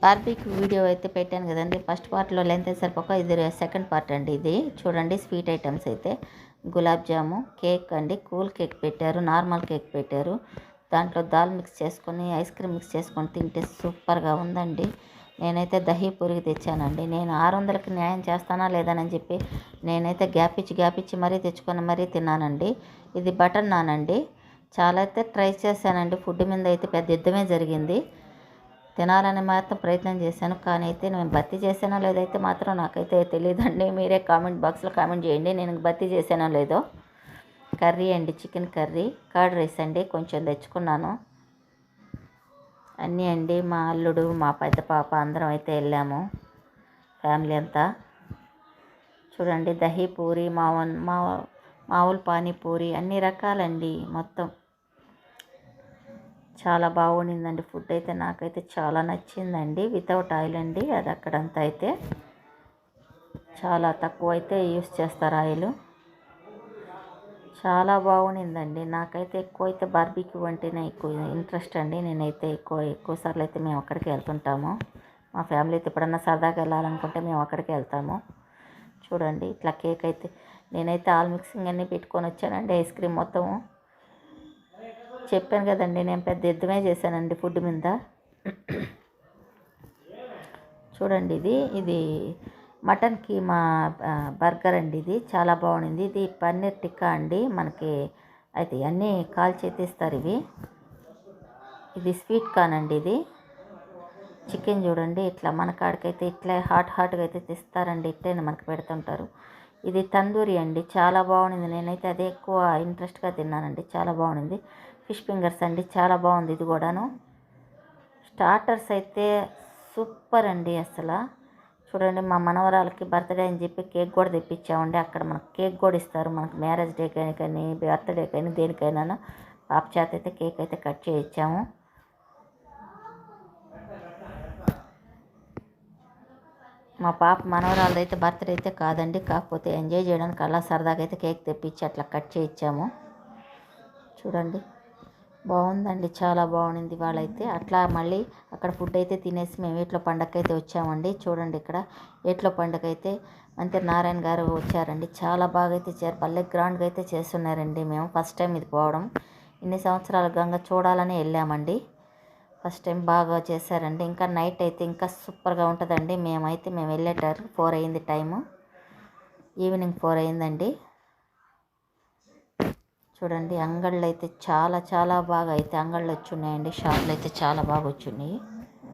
Barbecue video అయితే పెట్టాను కదండి. ఫస్ట్ పార్ట్లో లెంత్ సరిపోక ఇది సెకండ్ పార్ట్ అండి. ఇది చూడండి, స్వీట్ ఐటమ్స్ అయితే గులాబ్ జాము, కేక్ అండి, కూల్ కేక్ పెట్టారు, నార్మల్ కేక్ పెట్టారు. దాంట్లో దాల్ మిక్స్ చేసుకొని ఐస్ క్రీమ్ మిక్స్ చేసుకొని తింటే సూపర్గా ఉందండి. నేనైతే దహీ పూరికి తెచ్చానండి. నేను 600కి న్యాయం చేస్తానా లేదని చెప్పి నేనైతే గ్యాప్ ఇచ్చి మరీ తెచ్చుకొని మరీ తిన్నానండి. ఇది బటర్ నాన్ అండి. చాలా అయితే ట్రై చేశానండి. ఫుడ్ మీద అయితే పెద్ద యుద్ధమే జరిగింది. తినాలని మాత్రం ప్రయత్నం చేశాను, కానీ అయితే నేను భర్తీ చేశానో లేదైతే మాత్రం నాకైతే తెలియదండి. మీరే కామెంట్ బాక్స్లో కామెంట్ చేయండి నేను భర్తీ చేశానో లేదో. కర్రీ అండి, చికెన్ కర్రీ, కర్డ్ రైస్ అండి కొంచెం తెచ్చుకున్నాను. అన్నీ అండి, మా అల్లుడు, మా పెద్ద పాప అందరం అయితే వెళ్ళాము, ఫ్యామిలీ అంతా. చూడండి, దహీ పూరి, మామూలు పానీపూరి, అన్ని రకాలండి. మొత్తం చాలా బాగుండిందండి. ఫుడ్ అయితే నాకైతే చాలా నచ్చిందండి. వితౌట్ ఆయిల్ అండి అది. అక్కడంతా అయితే చాలా తక్కువ అయితే యూస్ చేస్తారు ఆయిల్. చాలా బాగుండిందండి. నాకైతే ఎక్కువ అయితే బార్బీక్యూ అంటేనే ఎక్కువ ఇంట్రెస్ట్ అండి. నేనైతే ఎక్కువ సార్లు అయితే మేము అక్కడికి వెళ్తుంటాము. మా ఫ్యామిలీ అయితే ఎప్పుడన్నా సరదాగా వెళ్ళాలనుకుంటే మేము అక్కడికి వెళ్తాము. చూడండి, ఇట్లా కేక్ అయితే నేనైతే ఆల్ మిక్సింగ్ అన్నీ పెట్టుకొని వచ్చానండి. ఐస్ క్రీమ్ మొత్తము చెప్పాను కదండి, నేను పెద్ద యుద్ధమే చేశానండి ఫుడ్ మీద. చూడండి, ఇది మటన్ కీమా బర్గర్ అండి. ఇది చాలా బాగుంది. ఇది పన్నీర్ టిక్కా అండి. మనకి అయితే అన్నీ కాల్చి తీస్తారు ఇవి. ఇది స్వీట్ కార్న్ అండి. ఇది చికెన్ చూడండి, ఇట్లా మన కాడికైతే ఇట్లా హాట్గా అయితే తెస్తారండి. ఇట్లనే మనకు పెడుతుంటారు. ఇది తందూరి అండి, చాలా బాగుంది. నేనైతే అదే ఎక్కువ ఇంట్రెస్ట్గా తిన్నానండి. చాలా బాగుంది. ఫిష్ ఫింగర్స్ అండి, చాలా బాగుంది ఇది కూడాను. స్టార్టర్స్ అయితే సూపర్ అండి అసలు. చూడండి, మా మనవరాలకి బర్త్డే అని చెప్పి కేక్ కూడా తెప్పించామండి. అక్కడ మనకు కేక్ కూడా ఇస్తారు, మనకు మ్యారేజ్ డే కానీ బర్త్డే కానీ దేనికైనా. పాప చేత అయితే కేక్ అయితే కట్ చేయించాము. మా పాప మనవరాలది అయితే బర్త్డే అయితే కాదండి, కాకపోతే ఎంజాయ్ చేయడానికి అలా సరదాగా అయితే కేక్ తెప్పించి అట్లా కట్ చేయించాము. చూడండి, బాగుందండి, చాలా బాగుంది. వాళ్ళైతే అట్లా మళ్ళీ అక్కడ ఫుడ్ అయితే తినేసి మేము ఏట్లో పండగకి అయితే వచ్చామండి. చూడండి, ఇక్కడ ఏట్లో పండగ అయితే మంత్రి నారాయణ గారు వచ్చారండి. చాలా బాగా అయితే భలే గ్రాండ్గా అయితే చేస్తున్నారండి. మేము ఫస్ట్ టైం ఇది పోవడం, ఇన్ని సంవత్సరాల గంగ చూడాలని వెళ్ళామండి. ఫస్ట్ టైం బాగా చేశారండి. ఇంకా నైట్ అయితే ఇంకా సూపర్గా ఉంటుందండి. మేము వెళ్ళేటారు 4 అయింది టైము, ఈవినింగ్ 4 అయిందండి. చూడండి, అంగళ్ళు అయితే చాలా బాగా అయితే అంగళ్ళు వచ్చి ఉన్నాయండి. షాపులు అయితే చాలా బాగా వచ్చి ఉన్నాయి.